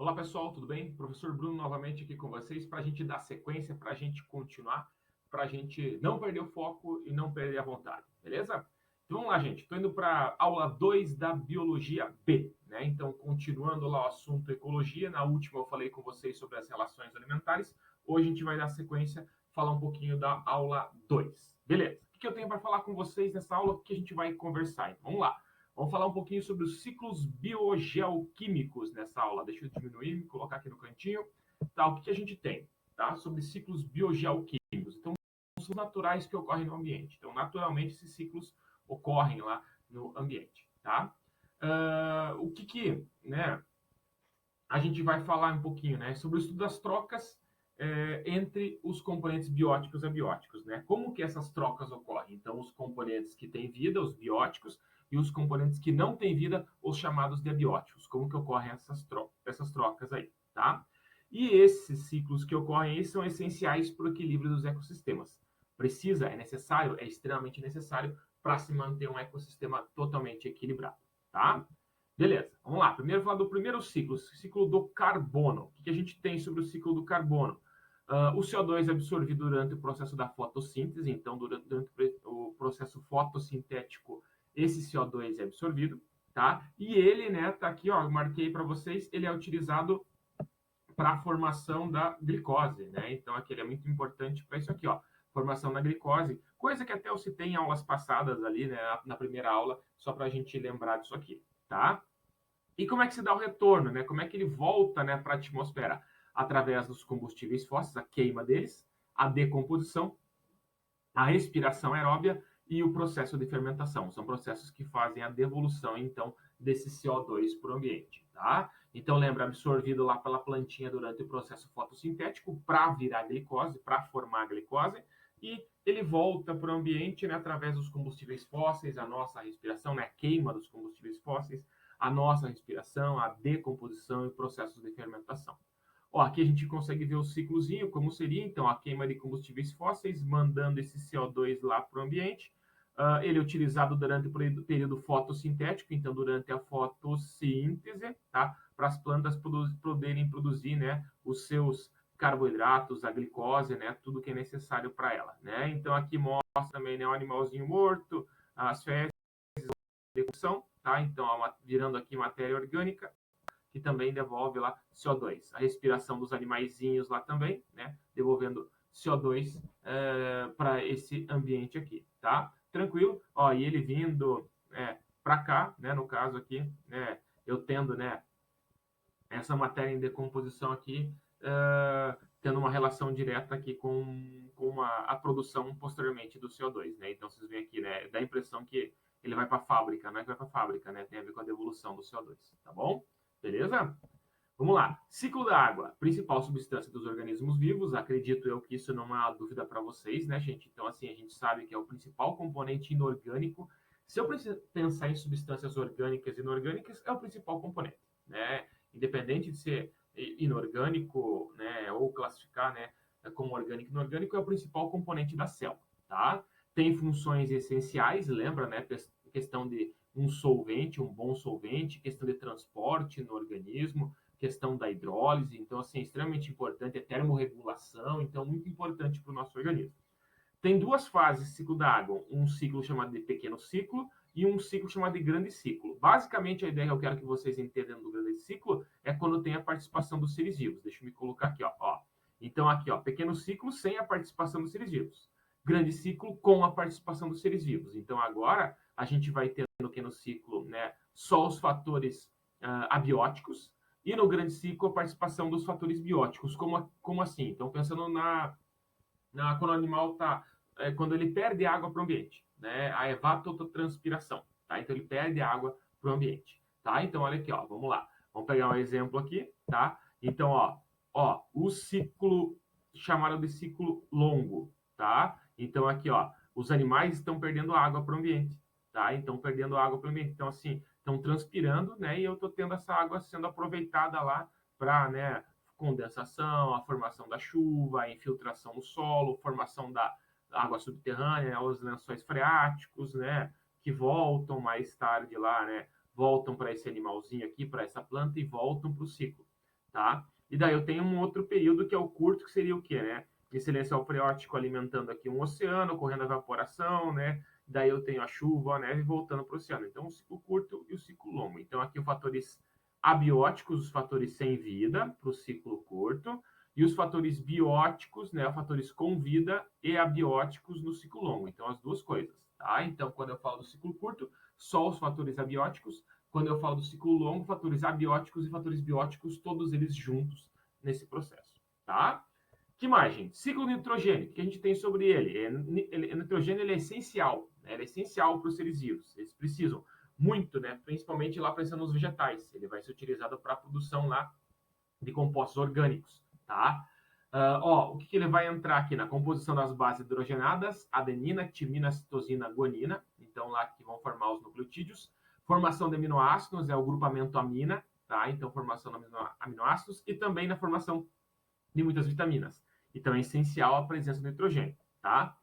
Olá pessoal, tudo bem? Professor Bruno novamente aqui com vocês para a gente dar sequência, para a gente continuar, para a gente não perder o foco e não perder a vontade, beleza? Então vamos lá, gente. Estou indo para a aula 2 da Biologia B, né? Então, continuando lá o assunto ecologia, na última eu falei com vocês sobre as relações alimentares, hoje a gente vai dar sequência, falar um pouquinho da aula 2, beleza? O que eu tenho para falar com vocês nessa aula? O que a gente vai conversar? Então, vamos lá. Vamos falar um pouquinho sobre os ciclos biogeoquímicos nessa aula. Deixa eu diminuir, me colocar aqui no cantinho. Tá, o que a gente tem? Tá? Sobre ciclos biogeoquímicos. Então, são naturais que ocorrem no ambiente. Então, naturalmente, esses ciclos ocorrem lá no ambiente. Tá? Né, a gente vai falar um pouquinho, né, sobre o estudo das trocas entre os componentes bióticos e abióticos, né? Como que essas trocas ocorrem? Então, os componentes que têm vida, os bióticos, e os componentes que não têm vida, os chamados de abióticos. Como que ocorrem essas trocas aí, tá? E esses ciclos que ocorrem aí são essenciais para o equilíbrio dos ecossistemas. Precisa, é necessário, é extremamente necessário para se manter um ecossistema totalmente equilibrado, tá? Beleza, vamos lá. Primeiro falar do primeiro ciclo, o ciclo do carbono. O que a gente tem sobre o ciclo do carbono? O CO2 é absorvido durante o processo da fotossíntese, então durante o processo fotossintético, esse CO2 é absorvido, tá? E ele, né, tá aqui, ó, eu marquei para vocês, ele é utilizado para a formação da glicose, né? Então aqui ele é muito importante para isso aqui, ó, formação da glicose, coisa que até eu citei em aulas passadas ali, né, na primeira aula, só para a gente lembrar disso aqui, tá? E como é que se dá o retorno, né? Como é que ele volta, né, para a atmosfera? Através dos combustíveis fósseis, a queima deles, a decomposição, a respiração aeróbia e o processo de fermentação. São processos que fazem a devolução, então, desse CO2 para o ambiente, tá? Então, lembra, absorvido lá pela plantinha durante o processo fotossintético para virar glicose, para formar a glicose, e ele volta para o ambiente, né, através dos combustíveis fósseis, a nossa respiração, né, a queima dos combustíveis fósseis, a nossa respiração, a decomposição e processos de fermentação. Ó, aqui a gente consegue ver o ciclozinho, como seria, então, a queima de combustíveis fósseis, mandando esse CO2 lá para o ambiente. Ele é utilizado durante o período fotossintético, então, durante a fotossíntese, tá? Para as plantas poderem produzir, né, os seus carboidratos, a glicose, né, tudo que é necessário para ela, né? Então, aqui mostra também, né, um animalzinho morto, as fezes, decomposição, tá? Então, virando aqui matéria orgânica, que também devolve lá CO2. A respiração dos animaizinhos lá também, né? Devolvendo CO2 para esse ambiente aqui, tá? Tranquilo? Ó, e ele vindo para cá, né? No caso aqui, né? Eu tendo, né? Essa matéria em decomposição aqui, tendo uma relação direta aqui com a produção posteriormente do CO2, né? Então vocês veem aqui, né? Dá a impressão que ele vai para a fábrica, não é que vai para a fábrica, né? Tem a ver com a devolução do CO2, tá bom? Beleza? Vamos lá. Ciclo da água, principal substância dos organismos vivos. Acredito eu que isso não é uma dúvida para vocês, né, gente? Então, assim, a gente sabe que é o principal componente inorgânico. Se eu pensar em substâncias orgânicas e inorgânicas, é o principal componente, né? Independente de ser inorgânico, né, ou classificar, né, como orgânico e inorgânico, é o principal componente da célula, tá? Tem funções essenciais, lembra, né? Questão de um solvente, um bom solvente, questão de transporte no organismo, questão da hidrólise, então, assim, é extremamente importante, é termorregulação, então, muito importante para o nosso organismo. Tem duas fases do ciclo da água, um ciclo chamado de pequeno ciclo e um ciclo chamado de grande ciclo. Basicamente, a ideia que eu quero que vocês entendam do grande ciclo é quando tem a participação dos seres vivos. Deixa eu me colocar aqui, ó. Então, aqui, ó, pequeno ciclo sem a participação dos seres vivos. Grande ciclo com a participação dos seres vivos. Então, agora, a gente vai ter no pequeno ciclo, né, só os fatores abióticos, e no grande ciclo a participação dos fatores bióticos. Como assim? Então, pensando quando o animal está, quando ele perde água para o ambiente, né? A evapotranspiração, tá? Então, ele perde água para o ambiente, tá? Então, olha aqui, ó, vamos lá. Vamos pegar um exemplo aqui, tá? Então, o ciclo chamado de ciclo longo, tá? Então, aqui, ó, os animais estão perdendo água para o ambiente, tá? Então, perdendo água para o ambiente. Então, assim, estão transpirando, né? E eu estou tendo essa água sendo aproveitada lá para, né, condensação, a formação da chuva, a infiltração no solo, formação da água subterrânea, os lençóis freáticos, né? Que voltam mais tarde lá, né? Voltam para esse animalzinho aqui, para essa planta e voltam para o ciclo. tá? E daí eu tenho um outro período que é o curto, que seria o quê, né? Esse lençol freático alimentando aqui um oceano, ocorrendo a evaporação, né? Daí eu tenho a chuva, a neve voltando para o oceano. Então, o ciclo curto e o ciclo longo. Então, aqui os fatores abióticos, os fatores sem vida para o ciclo curto, e os fatores bióticos, né? Os fatores com vida e abióticos no ciclo longo. Então, as duas coisas, tá? Então, quando eu falo do ciclo curto, só os fatores abióticos. Quando eu falo do ciclo longo, fatores abióticos e fatores bióticos, todos eles juntos nesse processo, tá? Que mais, gente? Ciclo de nitrogênio, o que a gente tem sobre ele? O nitrogênio ele é essencial, né? Ele é essencial para os seres vivos. Eles precisam muito, né? Principalmente lá pensando nos vegetais. Ele vai ser utilizado para a produção lá de compostos orgânicos, tá? O que ele vai entrar aqui na composição das bases hidrogenadas, adenina, timina, citosina, guanina, então lá que vão formar os nucleotídeos. Formação de aminoácidos é o grupamento amina, tá? Então formação de aminoácidos e também na formação de muitas vitaminas. Então é essencial a presença do nitrogênio, tá?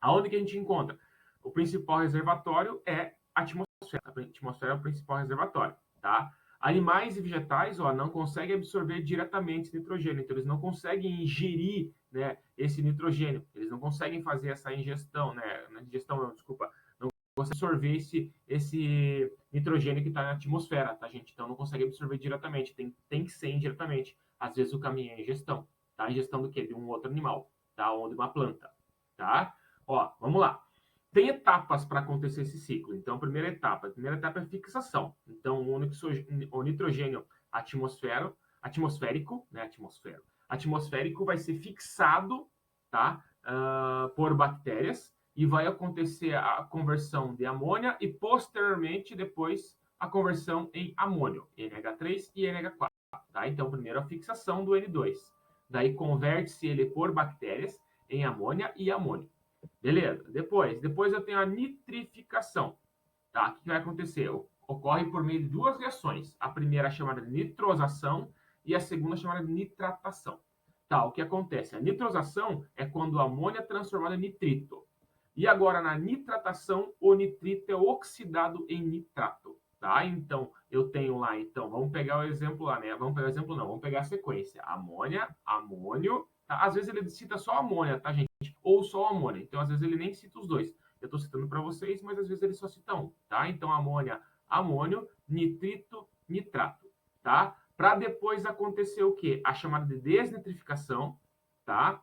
Aonde que a gente encontra? O principal reservatório é a atmosfera. A atmosfera é o principal reservatório, tá? Animais e vegetais, não conseguem absorver diretamente esse nitrogênio, então eles não conseguem ingerir, né, esse nitrogênio. Eles não conseguem fazer essa ingestão, né? Ingestão não, desculpa. Não conseguem absorver esse nitrogênio que está na atmosfera, tá, gente? Então não consegue absorver diretamente, tem que ser indiretamente. Às vezes o caminho é ingestão, tá? Ingestão do quê? De um outro animal, tá? Ou de uma planta, tá? Vamos lá. Tem etapas para acontecer esse ciclo. Então, a primeira etapa é fixação. Então, o nitrogênio atmosférico, né, atmosférico vai ser fixado, tá, por bactérias e vai acontecer a conversão de amônia e posteriormente depois a conversão em amônio, NH3 e NH4, tá? Então, primeiro a fixação do N2. Daí converte-se ele por bactérias em amônia e amônio. Beleza. Depois eu tenho a nitrificação. Tá? O que vai acontecer? Ocorre por meio de duas reações. A primeira é chamada de nitrosação e a segunda é chamada de nitratação. Tá, o que acontece? A nitrosação é quando a amônia é transformada em nitrito. E agora, na nitratação, o nitrito é oxidado em nitrato. Tá? Então, eu tenho lá, então, vamos pegar o exemplo lá, né? Vamos pegar o exemplo, não, vamos pegar a sequência. Amônia, amônio. Tá? Às vezes ele cita só amônia, tá, gente? Ou só amônia. Então, às vezes ele nem cita os dois. Eu estou citando para vocês, mas às vezes ele só cita um, tá? Então, amônia, amônio, nitrito, nitrato, tá? Para depois acontecer o quê? A chamada de desnitrificação, tá?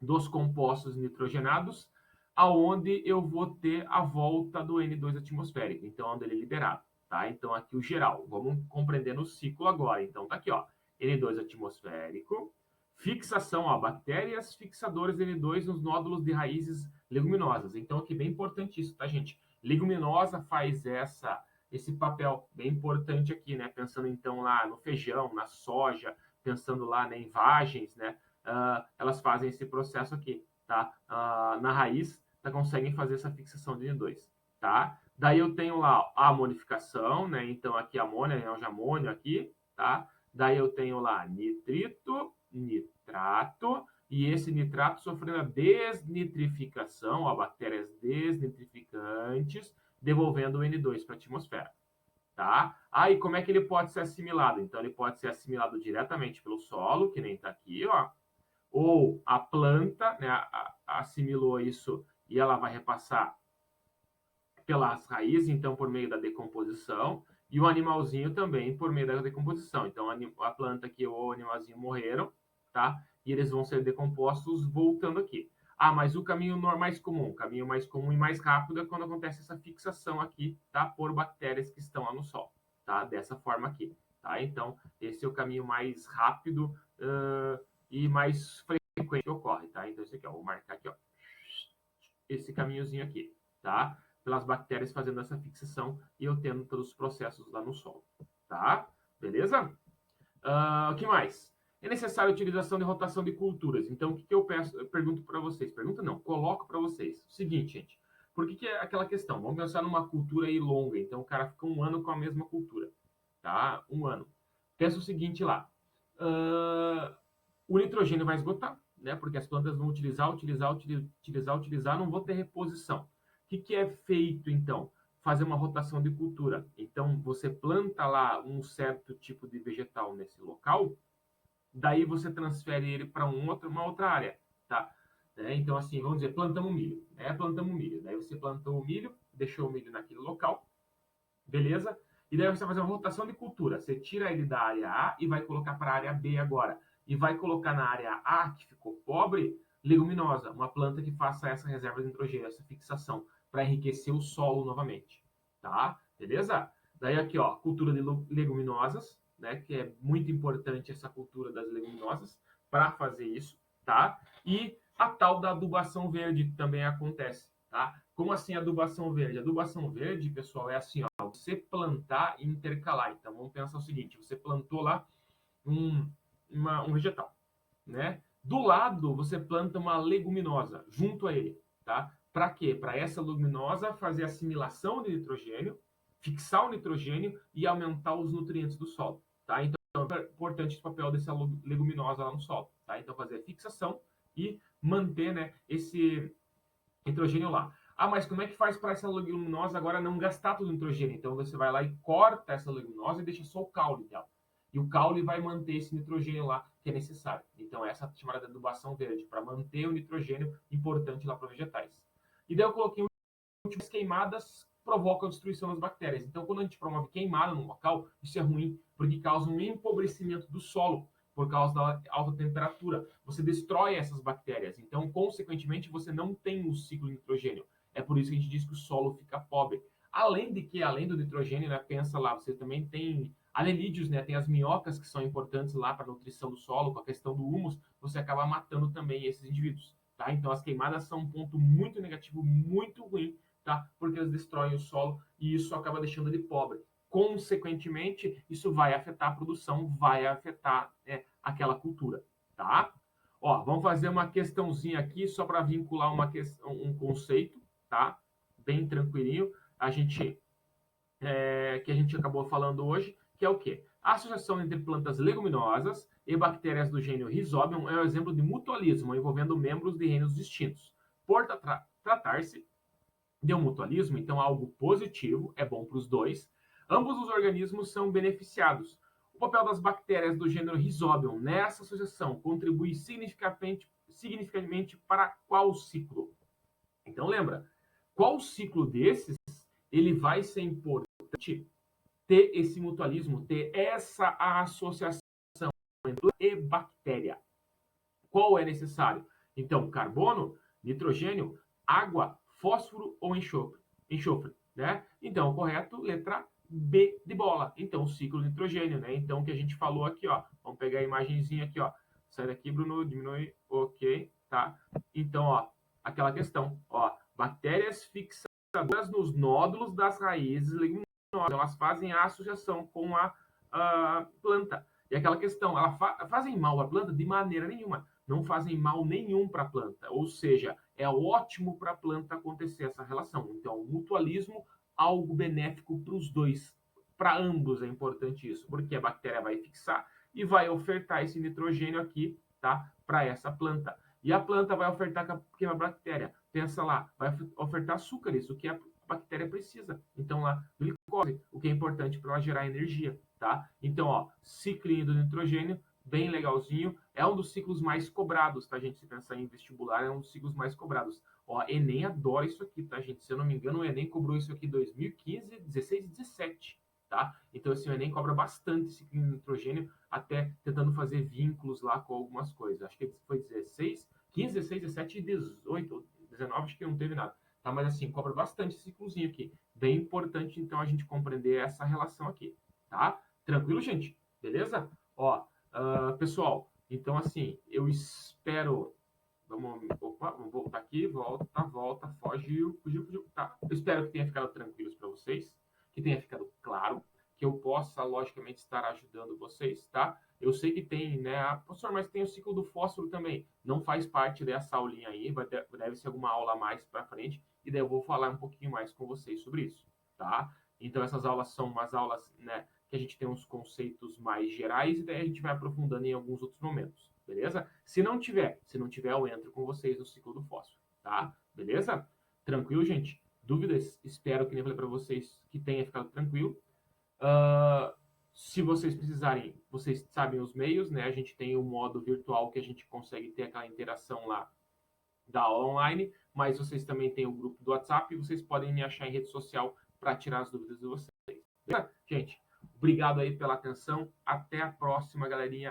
Dos compostos nitrogenados, aonde eu vou ter a volta do N2 atmosférico, então onde ele é liberado, tá? Então aqui o geral, vamos compreendendo o ciclo agora. Então tá aqui, ó, N2 atmosférico, fixação, bactérias fixadoras de N2 nos nódulos de raízes leguminosas. Então aqui bem importante isso, tá, gente? Leguminosa faz esse papel bem importante aqui, né? Pensando então lá no feijão, na soja, pensando lá, né, em vagens, né? Elas fazem esse processo aqui, tá? Na raiz, conseguem fazer essa fixação de N2, tá? Daí eu tenho lá a amonificação, né? Então aqui amônia, né? O amônio aqui, tá? Daí eu tenho lá nitrito, nitrato, e esse nitrato sofrendo a desnitrificação, bactérias desnitrificantes, devolvendo o N2 para a atmosfera. Tá? E como é que ele pode ser assimilado? Então, ele pode ser assimilado diretamente pelo solo, que nem está aqui, ó, ou a planta, né, assimilou isso e ela vai repassar pelas raízes, então por meio da decomposição, e o animalzinho também por meio da decomposição. Então a planta aqui ou o animalzinho morreram, tá? E eles vão ser decompostos voltando aqui. Mas o caminho o caminho mais comum e mais rápido é quando acontece essa fixação aqui, tá? Por bactérias que estão lá no solo, tá? Dessa forma aqui, tá? Então esse é o caminho mais rápido e mais frequente que ocorre, tá? Então esse aqui, ó, vou marcar aqui, ó, esse caminhozinho aqui, tá? Pelas bactérias fazendo essa fixação e eu tendo todos os processos lá no solo, tá? Beleza? O que mais? É necessária a utilização de rotação de culturas. Então, o que eu pergunto para vocês? Pergunta não, coloco para vocês. O seguinte, gente. Por que é aquela questão? Vamos pensar numa cultura aí longa. Então, o cara fica um ano com a mesma cultura, tá? Um ano. Pensa o seguinte lá. O nitrogênio vai esgotar, né? Porque as plantas vão utilizar, não vão ter reposição. O que é feito, então? fazer uma rotação de cultura. Então, você planta lá um certo tipo de vegetal nesse local, daí você transfere ele para uma outra área, tá? Então, assim, vamos dizer, plantamos milho, né? Plantamos milho. Daí você plantou o milho, deixou o milho naquele local, beleza? E daí você vai fazer uma rotação de cultura. Você tira ele da área A e vai colocar para a área B agora. E vai colocar na área A, que ficou pobre, leguminosa, uma planta que faça essa reserva de nitrogênio, essa fixação, para enriquecer o solo novamente, tá? Beleza? Daí aqui, ó, cultura de leguminosas, né? Que é muito importante essa cultura das leguminosas para fazer isso, tá? E a tal da adubação verde também acontece, tá? Como assim adubação verde? Adubação verde, pessoal, é assim, ó, você plantar e intercalar. Então, vamos pensar o seguinte, você plantou lá um, um vegetal, né? Do lado, você planta uma leguminosa junto a ele, tá? Para quê? Para essa leguminosa fazer assimilação de nitrogênio, fixar o nitrogênio e aumentar os nutrientes do solo, tá? Então, é importante o papel dessa leguminosa lá no solo, tá? Então, fazer a fixação e manter, né, esse nitrogênio lá. Ah, mas como é que faz para essa leguminosa agora não gastar todo o nitrogênio? Então você vai lá e corta essa leguminosa e deixa só o caule dela. E o caule vai manter esse nitrogênio lá que é necessário. Então essa é chamada de adubação verde, para manter o nitrogênio importante lá para vegetais. E daí eu coloquei as queimadas provocam a destruição das bactérias. Então, quando a gente promove queimada no local, isso é ruim, porque causa um empobrecimento do solo por causa da alta temperatura. Você destrói essas bactérias. Então, consequentemente, você não tem o ciclo de nitrogênio. É por isso que a gente diz que o solo fica pobre. Além de que, além do nitrogênio, né, pensa lá, você também tem anelídeos, né, tem as minhocas que são importantes lá para a nutrição do solo, com a questão do humus, você acaba matando também esses indivíduos. Tá? Então, as queimadas são um ponto muito negativo, muito ruim, tá? Porque eles destroem o solo e isso acaba deixando ele pobre. Consequentemente, isso vai afetar a produção, vai afetar aquela cultura, tá? Ó, vamos fazer uma questãozinha aqui só para vincular um conceito, tá? Bem tranquilinho. Que a gente acabou falando hoje, que é o quê? A associação entre plantas leguminosas e bactérias do gênero Rhizobium é um exemplo de mutualismo envolvendo membros de reinos distintos. Por tratar-se de um mutualismo, então algo positivo, é bom para os dois. Ambos os organismos são beneficiados. O papel das bactérias do gênero Rhizobium nessa associação contribui significativamente para qual ciclo? Então lembra, qual ciclo desses ele vai ser importante ter esse mutualismo, ter essa associação entre e bactéria? Qual é necessário? Então, carbono, nitrogênio, água, fósforo ou enxofre? Enxofre, né? Então, o correto, letra B de bola. Então, o ciclo de nitrogênio, né? Então, o que a gente falou aqui, ó. Vamos pegar a imagenzinha aqui, ó. Sai daqui, Bruno, diminui, ok, tá? Então, ó, aquela questão, ó. Bactérias fixadoras nos nódulos das raízes leguminosas, elas fazem a associação com a planta. E aquela questão, elas fazem mal à planta? De maneira nenhuma. Não fazem mal nenhum para a planta. Ou seja, é ótimo para a planta acontecer essa relação. Então, mutualismo, algo benéfico para os dois. Para ambos é importante isso, porque a bactéria vai fixar e vai ofertar esse nitrogênio aqui, tá? Para essa planta. E a planta vai ofertar que a bactéria, pensa lá, vai ofertar açúcares, o que a bactéria precisa. Então, lá, glicose, o que é importante para ela gerar energia, tá? Então, ó, ciclinho do nitrogênio, bem legalzinho. É um dos ciclos mais cobrados, tá, gente? Se pensar em vestibular, é um dos ciclos mais cobrados. Ó, Enem adora isso aqui, tá, gente? Se eu não me engano, o Enem cobrou isso aqui em 2015, 16 e 17, tá? Então, assim, o Enem cobra bastante ciclo de nitrogênio, até tentando fazer vínculos lá com algumas coisas. Acho que foi 16, 15, 16, 17 e 18, 19, acho que não teve nada. Tá? Mas, assim, cobra bastante esse ciclozinho aqui. Bem importante, então, a gente compreender essa relação aqui, tá? Tranquilo, gente? Beleza? Ó, pessoal, então assim, eu espero. Vamos voltar aqui, volta, fugiu. Tá. Eu espero que tenha ficado tranquilos para vocês, que tenha ficado claro, que eu possa, logicamente, estar ajudando vocês, tá? Eu sei que tem, né? Professor, mas tem o ciclo do fósforo também. Não faz parte dessa aulinha aí, deve ser alguma aula a mais para frente, e daí eu vou falar um pouquinho mais com vocês sobre isso, tá? Então, essas aulas são umas aulas, né? Que a gente tem uns conceitos mais gerais e daí a gente vai aprofundando em alguns outros momentos, beleza? Se não tiver, eu entro com vocês no ciclo do fósforo, tá? Beleza? Tranquilo, gente? dúvidas. Espero, que nem eu falei para vocês, que tenha ficado tranquilo. Se vocês precisarem, vocês sabem os meios, né? A gente tem o modo virtual que a gente consegue ter aquela interação lá da aula online, mas vocês também têm o grupo do WhatsApp e vocês podem me achar em rede social para tirar as dúvidas de vocês. Beleza? Gente, obrigado aí pela atenção. Até a próxima, galerinha.